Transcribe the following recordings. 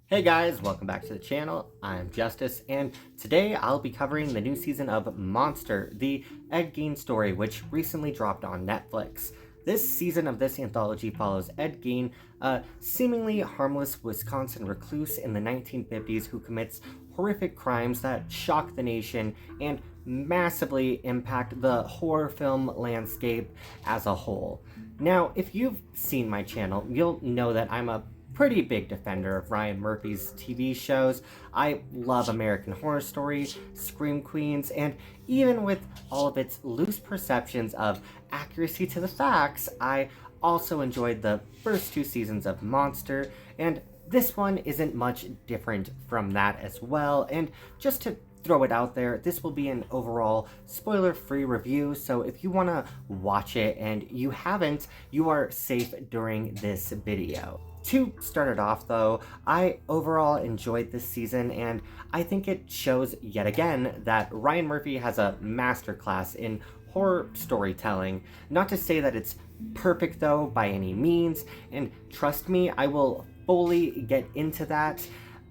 Hey guys, welcome back to the channel. I'm Justice, and today I'll be covering the new season of Monster, the Ed Gein Story, which recently dropped on Netflix. This season of this anthology follows Ed Gein, a seemingly harmless Wisconsin recluse in the 1950s who commits horrific crimes that shock the nation and massively impact the horror film landscape as a whole. Now, if you've seen my channel, you'll know that I'm a pretty big defender of Ryan Murphy's TV shows. I love American Horror Story, Scream Queens, and even with all of its loose perceptions of accuracy to the facts, I also enjoyed the first two seasons of Monster, and this one isn't much different from that as well. And just to throw it out there, this will be an overall spoiler-free review, so if you want to watch it and you haven't, you are safe during this video. To start it off though, I overall enjoyed this season, and I think it shows yet again that Ryan Murphy has a masterclass in horror storytelling. Not to say that it's perfect though by any means, and trust me, I will fully get into that.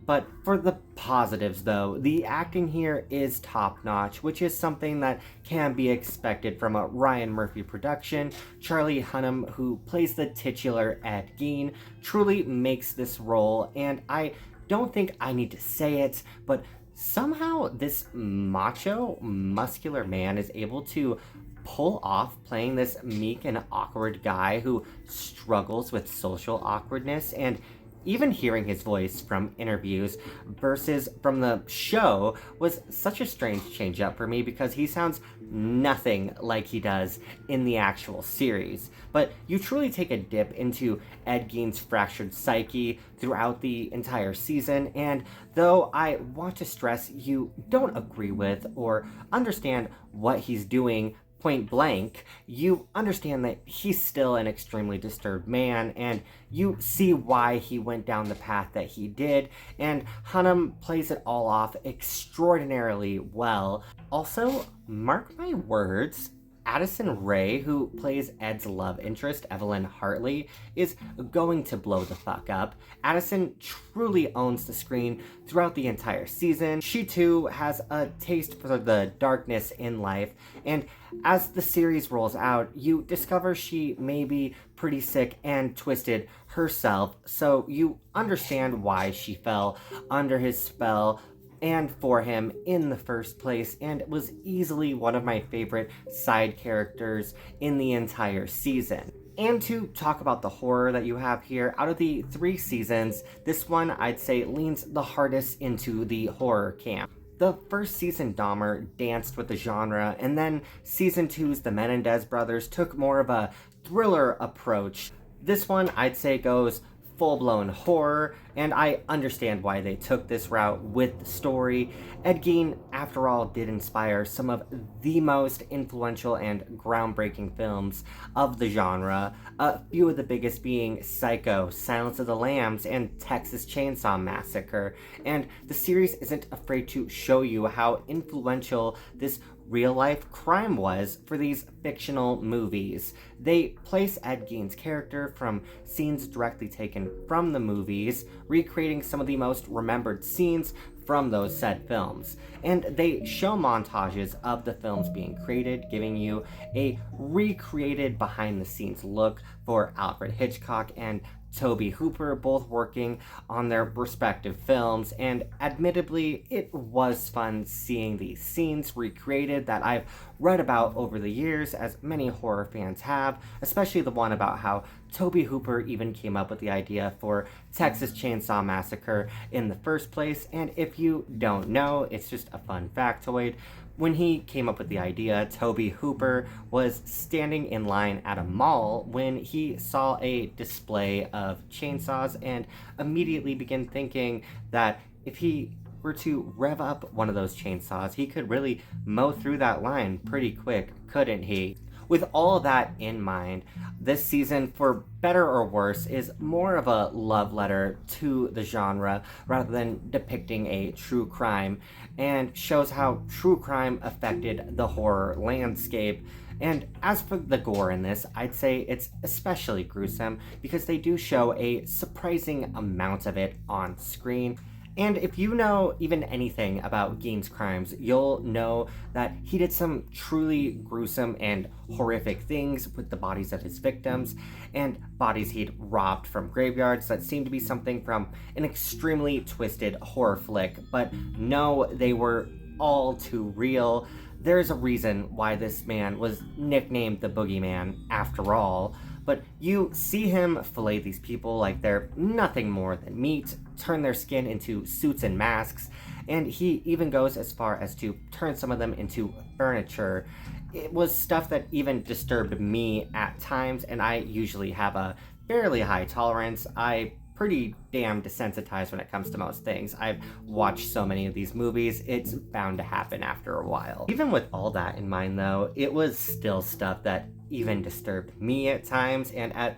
But for the positives though, the acting here is top-notch, which is something that can be expected from a Ryan Murphy production. Charlie Hunnam, who plays the titular Ed Gein, truly makes this role, and I don't think I need to say it, but somehow this macho, muscular man is able to pull off playing this meek and awkward guy who struggles with social awkwardness. And even hearing his voice from interviews versus from the show was such a strange change up for me, because he sounds nothing like he does in the actual series. But you truly take a dip into Ed Gein's fractured psyche throughout the entire season, and though I want to stress you don't agree with or understand what he's doing point blank, you understand that he's still an extremely disturbed man, and you see why he went down the path that he did, and Hunnam plays it all off extraordinarily well. Also, mark my words, Addison Rae, who plays Ed's love interest, Evelyn Hartley, is going to blow the fuck up. Addison truly owns the screen throughout the entire season. She too has a taste for the darkness in life, and as the series rolls out, you discover she may be pretty sick and twisted herself, so you understand why she fell under his spell and for him in the first place, and it was easily one of my favorite side characters in the entire season. And to talk about the horror that you have here, out of the 3 seasons, this one I'd say leans the hardest into the horror camp. The first season Dahmer danced with the genre, and then season 2's The Menendez brothers took more of a thriller approach. This one I'd say goes full-blown horror, and I understand why they took this route with the story. Ed Gein, after all, did inspire some of the most influential and groundbreaking films of the genre, a few of the biggest being Psycho, Silence of the Lambs, and Texas Chainsaw Massacre, and the series isn't afraid to show you how influential this real-life crime was for these fictional movies. They place Ed Gein's character from scenes directly taken from the movies, recreating some of the most remembered scenes from those said films. And they show montages of the films being created, giving you a recreated behind-the-scenes look for Alfred Hitchcock and Tobe Hooper, both working on their respective films, and admittedly, it was fun seeing these scenes recreated that I've read about over the years, as many horror fans have, especially the one about how Tobe Hooper even came up with the idea for Texas Chainsaw Massacre in the first place. And if you don't know, it's just a fun factoid. When he came up with the idea, Tobe Hooper was standing in line at a mall when he saw a display of chainsaws and immediately began thinking that if he were to rev up one of those chainsaws, he could really mow through that line pretty quick, couldn't he? With all that in mind, this season, for better or worse, is more of a love letter to the genre rather than depicting a true crime, and shows how true crime affected the horror landscape. And as for the gore in this, I'd say it's especially gruesome because they do show a surprising amount of it on screen. And if you know even anything about Gein's crimes, you'll know that he did some truly gruesome and horrific things with the bodies of his victims, and bodies he'd robbed from graveyards that seemed to be something from an extremely twisted horror flick. But no, they were all too real. There's a reason why this man was nicknamed the Boogeyman after all. But you see him fillet these people like they're nothing more than meat, turn their skin into suits and masks, and he even goes as far as to turn some of them into furniture. It was stuff that even disturbed me at times, and I usually have a fairly high tolerance. I pretty damn desensitized when it comes to most things. I've watched so many of these movies, it's bound to happen after a while. Even with all that in mind though, it was still stuff that even disturbed me at times, and at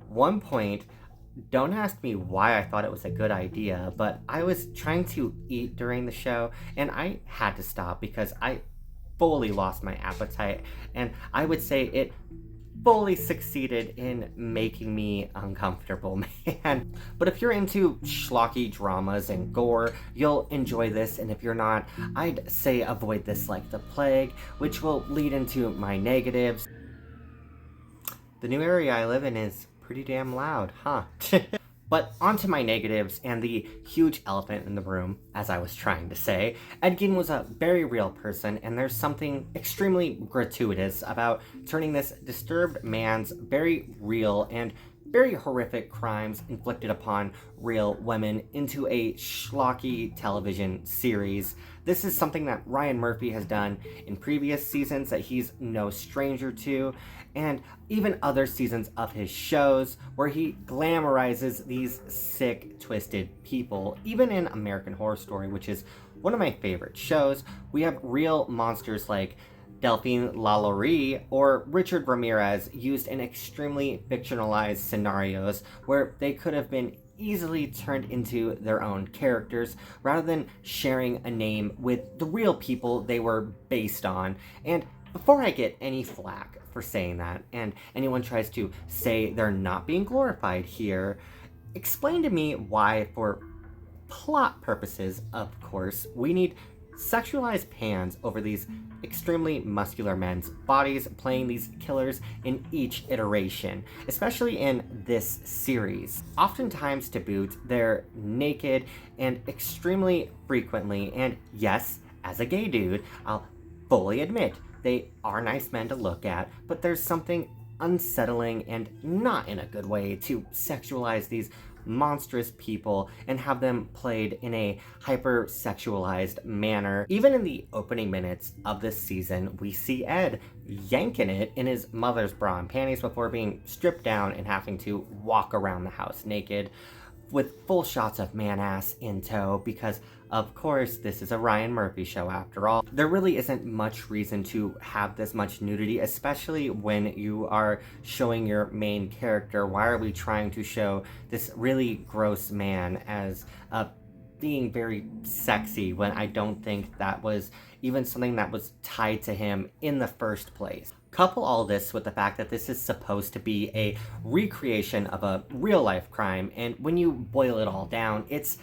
one point, don't ask me why I thought it was a good idea, but I was trying to eat during the show and I had to stop because I fully lost my appetite, and I would say it fully succeeded in making me uncomfortable, man. But if you're into schlocky dramas and gore, you'll enjoy this, and if you're not, I'd say avoid this like the plague, which will lead into my negatives. The new area I live in is pretty damn loud, huh? But onto my negatives and the huge elephant in the room, as I was trying to say. Ed Gein was a very real person, and there's something extremely gratuitous about turning this disturbed man's very real and very horrific crimes inflicted upon real women into a schlocky television series. This is something that Ryan Murphy has done in previous seasons that he's no stranger to, and even other seasons of his shows where he glamorizes these sick, twisted people. Even in American Horror Story, which is one of my favorite shows, we have real monsters like Delphine LaLaurie or Richard Ramirez used in extremely fictionalized scenarios where they could have been easily turned into their own characters rather than sharing a name with the real people they were based on. And before I get any flack for saying that, and anyone tries to say they're not being glorified here, explain to me why, for plot purposes, of course, we need sexualized pans over these extremely muscular men's bodies playing these killers in each iteration, especially in this series. Oftentimes to boot, they're naked and extremely frequently, and yes, as a gay dude, I'll fully admit they are nice men to look at, but there's something unsettling and not in a good way to sexualize these monstrous people and have them played in a hyper-sexualized manner. Even in the opening minutes of this season, we see Ed yanking it in his mother's bra and panties before being stripped down and having to walk around the house naked, with full shots of man-ass in tow, because of course this is a Ryan Murphy show after all. There really isn't much reason to have this much nudity, especially when you are showing your main character. Why are we trying to show this really gross man as being very sexy when I don't think that was even something that was tied to him in the first place? Couple all this with the fact that this is supposed to be a recreation of a real life crime, and when you boil it all down, it's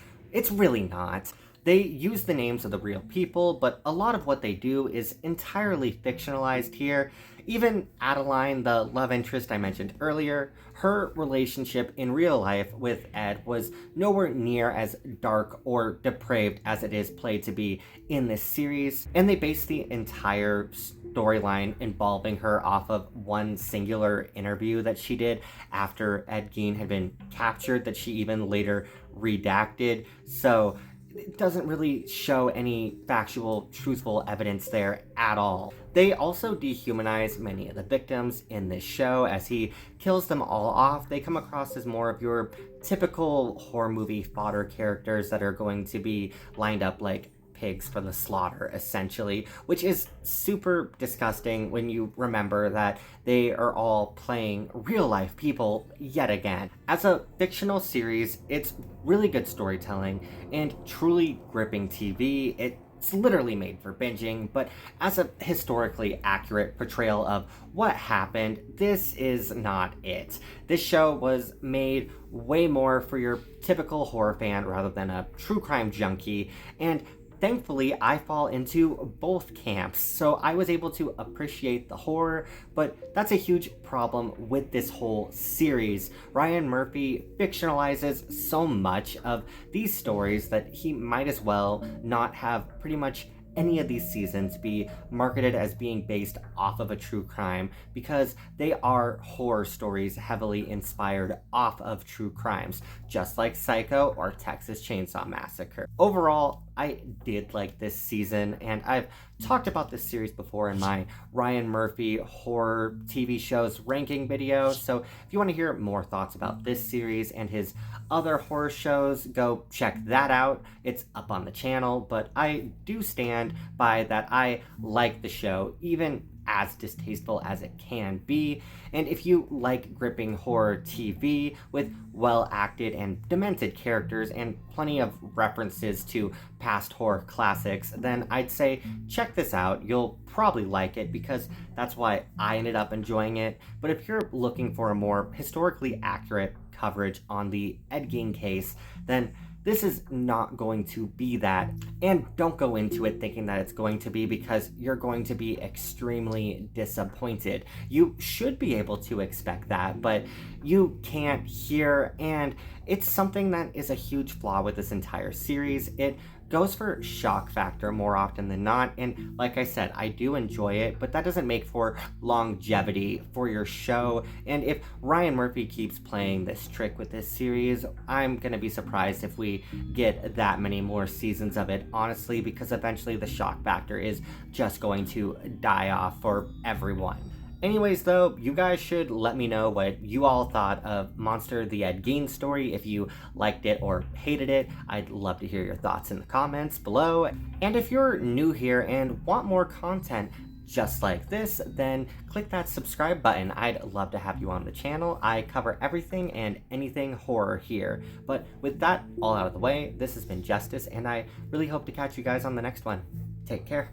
really not. They use the names of the real people, but a lot of what they do is entirely fictionalized here. Even Adeline, the love interest I mentioned earlier, her relationship in real life with Ed was nowhere near as dark or depraved as it is played to be in this series, and they base the entire storyline involving her off of one singular interview that she did after Ed Gein had been captured that she even later redacted. So it doesn't really show any factual, truthful evidence there at all. They also dehumanize many of the victims in this show. As he kills them all off, they come across as more of your typical horror movie fodder characters that are going to be lined up like pigs for the slaughter, essentially, which is super disgusting when you remember that they are all playing real life people yet again. As a fictional series, it's really good storytelling and truly gripping TV. It It's literally made for binging, but as a historically accurate portrayal of what happened, this is not it. This show was made way more for your typical horror fan rather than a true crime junkie, and thankfully I fall into both camps, so I was able to appreciate the horror, but that's a huge problem with this whole series. Ryan Murphy fictionalizes so much of these stories that he might as well not have pretty much any of these seasons be marketed as being based off of a true crime, because they are horror stories heavily inspired off of true crimes, just like Psycho or Texas Chainsaw Massacre. Overall, I did like this season, and I've talked about this series before in my Ryan Murphy horror TV shows ranking video, so if you want to hear more thoughts about this series and his other horror shows, go check that out. It's up on the channel, but I do stand by that I like the show, even as distasteful as it can be. And if you like gripping horror TV with well acted and demented characters and plenty of references to past horror classics, then I'd say check this out. You'll probably like it because that's why I ended up enjoying it. But if you're looking for a more historically accurate coverage on the Ed Gein case, then this is not going to be that. And don't go into it thinking that it's going to be, because you're going to be extremely disappointed. You should be able to expect that, but you can't here, and it's something that is a huge flaw with this entire series. It goes for shock factor more often than not, and like I said, I do enjoy it, but that doesn't make for longevity for your show. And if Ryan Murphy keeps playing this trick with this series, I'm gonna be surprised if we get that many more seasons of it, honestly, because eventually the shock factor is just going to die off for everyone. Anyways, though, you guys should let me know what you all thought of Monster the Ed Gein Story, if you liked it or hated it. I'd love to hear your thoughts in the comments below. And if you're new here and want more content just like this, then click that subscribe button. I'd love to have you on the channel. I cover everything and anything horror here. But with that all out of the way, this has been Justice, and I really hope to catch you guys on the next one. Take care.